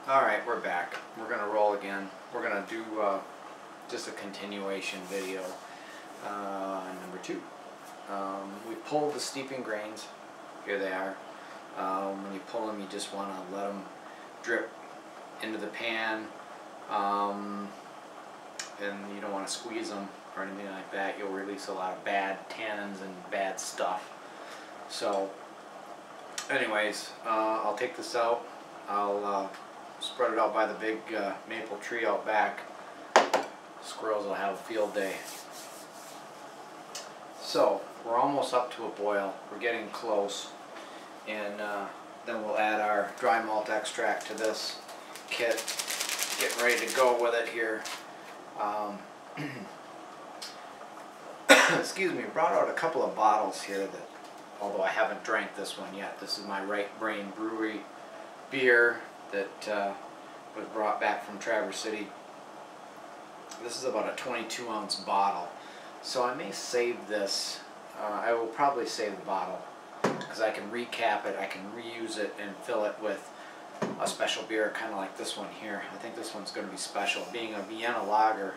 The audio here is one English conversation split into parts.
Alright, we're back. We're going to roll again. We're going to do just a continuation video. Number 2. We pulled the steeping grains. Here they are. When you pull them, you just want to let them drip into the pan. And you don't want to squeeze them or anything like that. You'll release a lot of bad tannins and bad stuff. So, anyways, I'll take this out. I'll spread it out by the big maple tree out back. Squirrels will have a field day. So, we're almost up to a boil. We're getting close. And then we'll add our dry malt extract to this kit. Getting ready to go with it here. Excuse me, brought out a couple of bottles here that, although I haven't drank this one yet, this is my Right Brain Brewery beer that was brought back from Traverse City. This is about a 22-ounce bottle, so I may save this. I will probably save the bottle because I can recap it, I can reuse it and fill it with a special beer, kind of like this one here. I think this one's going to be special, being a Vienna lager,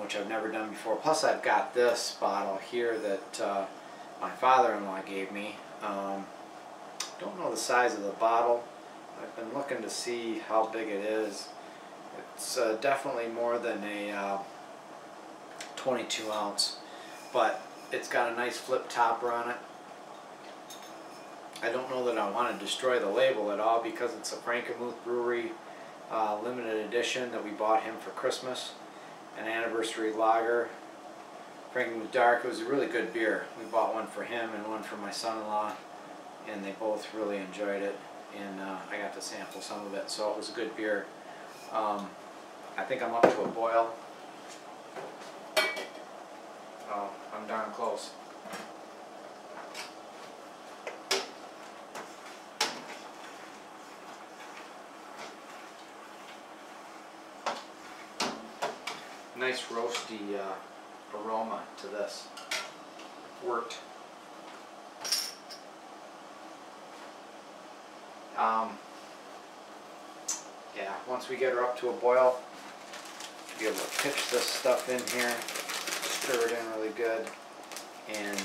which I've never done before. Plus I've got this bottle here that my father-in-law gave me. Don't know the size of the bottle. I've been looking to see how big it is. It's definitely more than a 22 ounce, but it's got a nice flip topper on it. I don't know that I want to destroy the label at all because it's a Frankenmuth Brewery limited edition that we bought him for Christmas, an anniversary lager. Frankenmuth Dark. It was a really good beer. We bought one for him and one for my son-in-law, and they both really enjoyed it, and I got to sample some of it, so it was a good beer. I think I'm up to a boil. Oh, I'm darn close. Nice roasty aroma to this. Worked. Yeah, once we get her up to a boil, be able to pitch this stuff in here, stir it in really good, and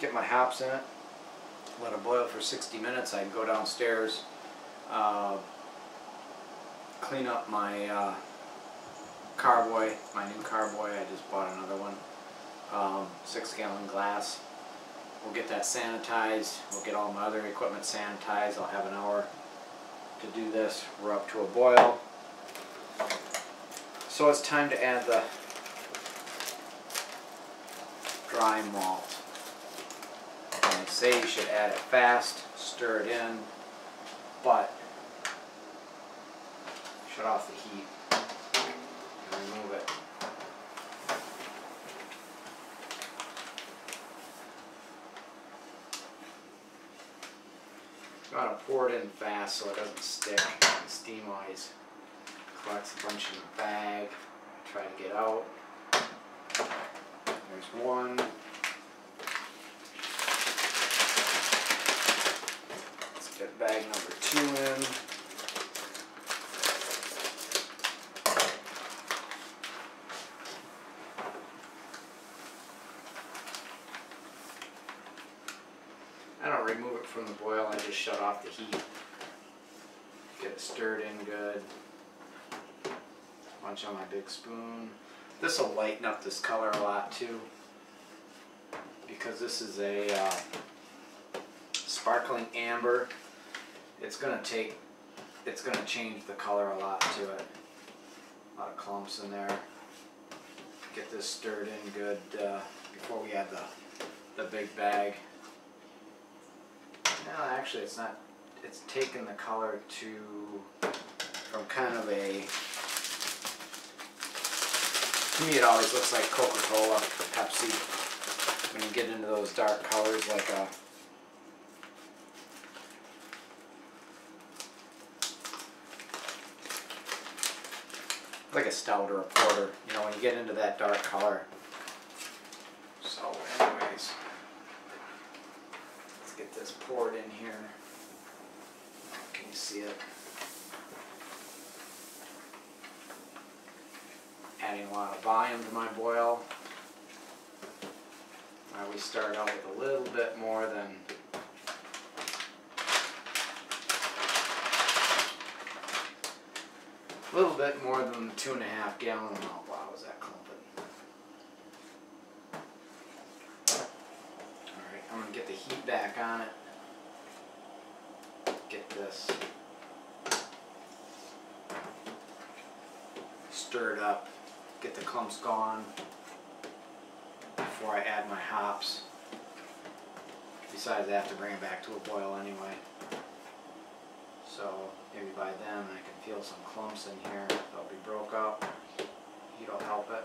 get my hops in it. Let it boil for 60 minutes. I'd go downstairs, clean up my carboy, my new carboy. I just bought another one, 6-gallon glass. We'll get that sanitized. We'll get all my other equipment sanitized. I'll have an hour to do this. We're up to a boil. So it's time to add the dry malt. And I say you should add it fast, stir it in, but shut off the heat and remove it. You want to pour it in fast so it doesn't stick. Steam always collects a bunch in the bag. Try to get out. There's one. Let's get bag number 2 in. I don't remove it from the boil, I just shut off the heat. Get it stirred in good. Bunch on my big spoon. This will lighten up this color a lot too, because this is a sparkling amber. It's gonna change the color a lot to it. A lot of clumps in there. Get this stirred in good before we add the big bag. No, actually it's not. It's taken the color from kind of a, to me it always looks like Coca-Cola, Pepsi, when you get into those dark colors like a stout or a porter, you know, when you get into that dark color. So anyways, let's get this poured in here. Can you see it? Adding a lot of volume to my boil. I always start out with a little bit more than the 2.5 gallon amount. Wow, was that clumping? Alright, I'm going to get the heat back on it. Get this stirred up. Get the clumps gone before I add my hops. Besides, I have to bring it back to a boil anyway. So maybe by then I can feel some clumps in here. They'll be broke up. Heat'll help it.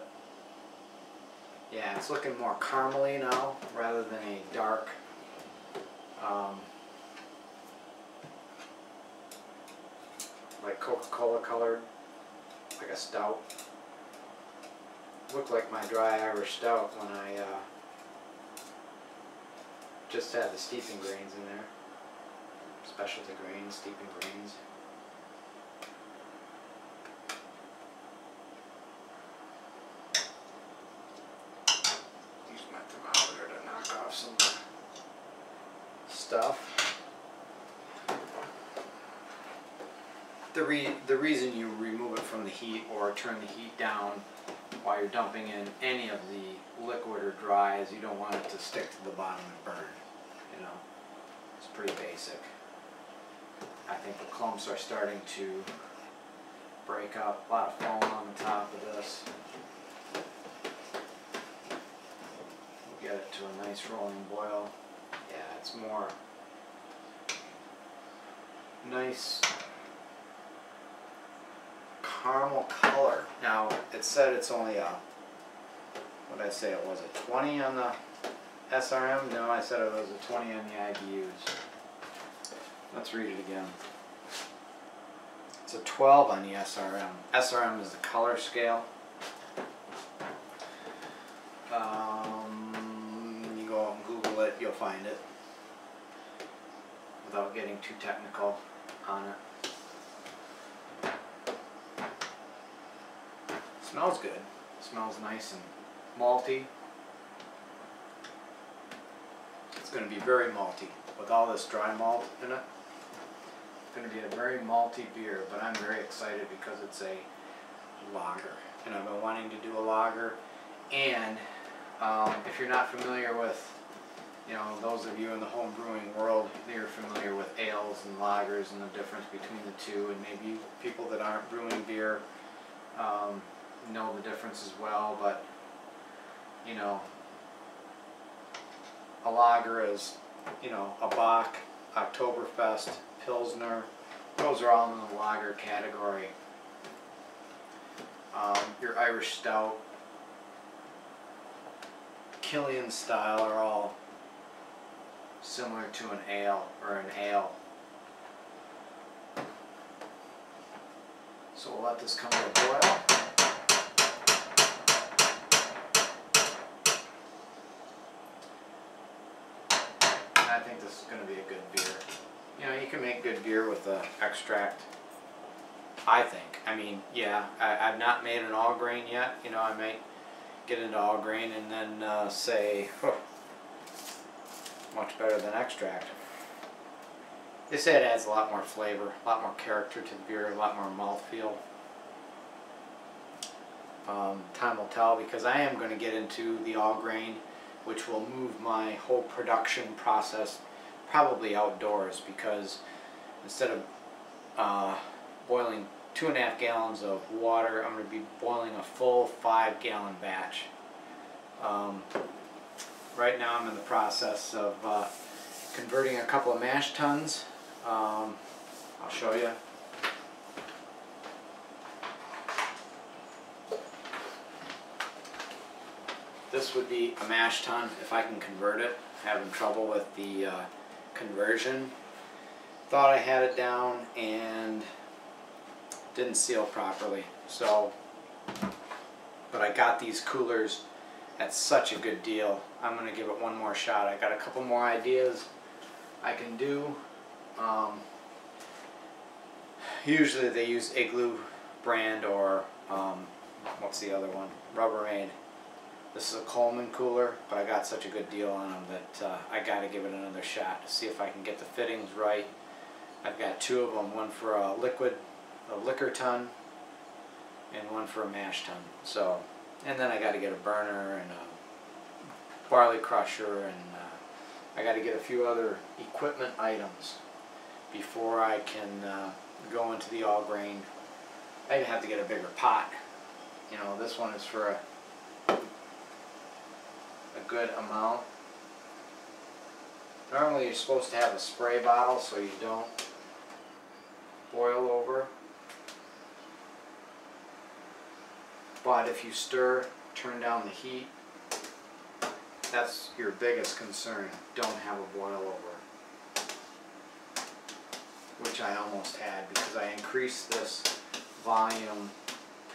Yeah, it's looking more caramely now rather than a dark like Coca-Cola colored, like a stout. Looked like my dry Irish stout when I just had the steeping grains in there. Specialty grains, steeping grains. Use my thermometer to knock off some stuff. The reason you remove it from the heat or turn the heat down while you're dumping in any of the liquid or dry is you don't want it to stick to the bottom and burn. You know, it's pretty basic. I think the clumps are starting to break up. A lot of foam on the top of this. We'll get it to a nice rolling boil. Yeah, it's more nice caramel color. Now, it said it's only a, what did I say it was, a 20 on the SRM? No, I said it was a 20 on the IBUs. Let's read it again. It's a 12 on the SRM. SRM is the color scale. You go out and Google it, you'll find it. Without getting too technical on it. Smells good. Smells nice and malty. It's going to be very malty with all this dry malt in it. It's going to be a very malty beer, but I'm very excited because it's a lager, and I've been wanting to do a lager. And if you're not familiar with, you know, those of you in the home brewing world, you're familiar with ales and lagers and the difference between the two, and maybe people that aren't brewing beer know the difference as well. But you know, a lager is, you know, a Bock, Oktoberfest, Pilsner. Those are all in the lager category. Your Irish Stout, Killian style are all similar to an ale or an ale. So we'll let this come to a boil. I think this is going to be a good beer. You know, you can make good beer with extract, I think. I mean, yeah, I've not made an all grain yet. You know, I might get into all grain and then say, huh, much better than extract. They say it adds a lot more flavor, a lot more character to the beer, a lot more mouthfeel. Time will tell, because I am going to get into the all grain, which will move my whole production process probably outdoors, because instead of boiling 2.5 gallons of water, I'm going to be boiling a full 5-gallon batch. Right now I'm in the process of converting a couple of mash tuns. I'll show you. This would be a mash tun if I can convert it. Having trouble with the conversion. Thought I had it down and didn't seal properly. So, but I got these coolers at such a good deal. I'm going to give it one more shot. I got a couple more ideas I can do. Usually they use Igloo brand or what's the other one? Rubbermaid. This is a Coleman cooler, but I got such a good deal on them that I got to give it another shot to see if I can get the fittings right. I've got two of them, one for a liquor ton, and one for a mash tun. So, and then I got to get a burner and a barley crusher, and I got to get a few other equipment items before I can go into the all grain. I even have to get a bigger pot. You know, this one is for a good amount. Normally you're supposed to have a spray bottle so you don't boil over. But if you stir, turn down the heat, that's your biggest concern. Don't have a boil over. Which I almost had because I increased this volume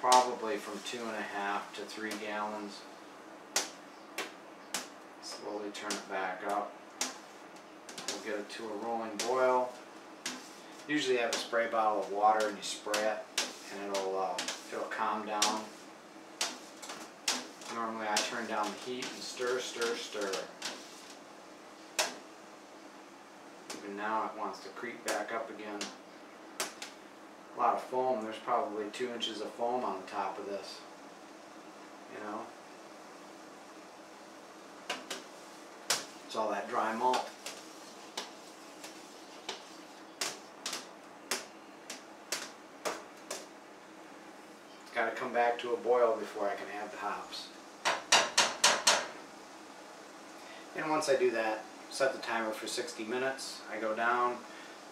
probably from 2.5 to 3 gallons. Slowly turn it back up. We'll get it to a rolling boil. Usually you have a spray bottle of water and you spray it and it'll calm down. Normally I turn down the heat and stir, stir, stir. Even now it wants to creep back up again. A lot of foam. There's probably 2 inches of foam on the top of this. You know? It's all that dry malt. It's got to come back to a boil before I can add the hops. And once I do that, set the timer for 60 minutes. I go down,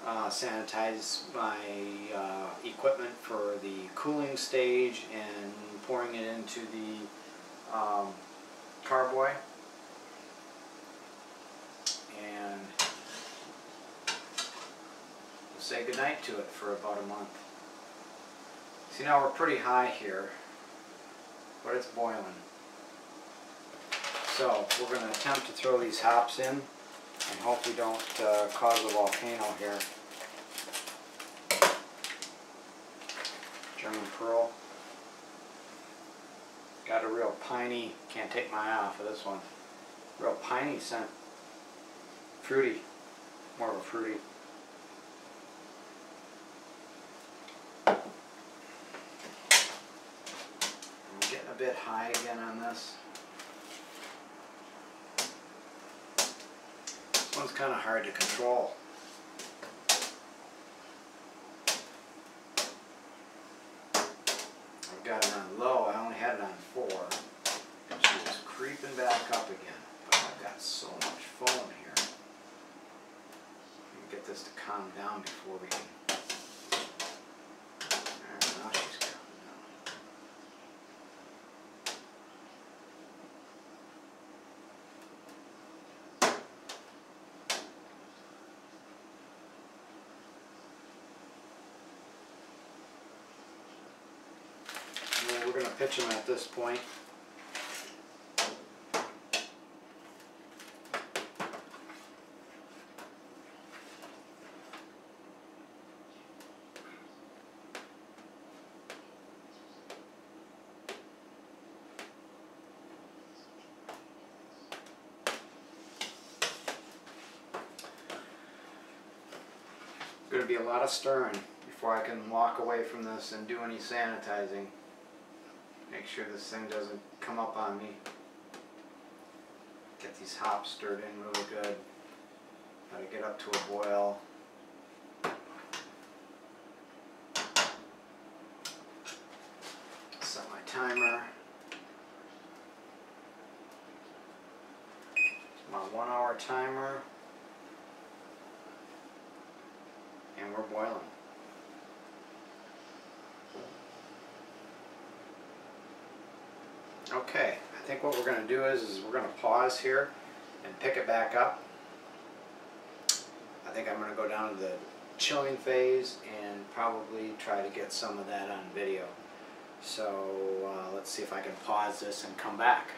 sanitize my equipment for the cooling stage and pouring it into the carboy. And we'll say goodnight to it for about a month. See, now we're pretty high here, but it's boiling. So we're going to attempt to throw these hops in and hope we don't cause a volcano here. German Pearl. Got a real piney, can't take my eye off of this one, real piney scent. Fruity, more of a fruity. I'm getting a bit high again on this. This one's kind of hard to control. I've got it on low. I only had it on 4. And she was creeping back up again. But I've got so much foam here. Get this to calm down before we can. Alright, now she's calming down. Well, we're going to pitch them at this point. Going to be a lot of stirring before I can walk away from this and do any sanitizing. Make sure this thing doesn't come up on me. Get these hops stirred in really good. Gotta get up to a boil. Set my timer. My 1 hour timer. And we're boiling. Okay, I think what we're going to do is we're going to pause here and pick it back up. I think I'm going to go down to the chilling phase and probably try to get some of that on video. So let's see if I can pause this and come back.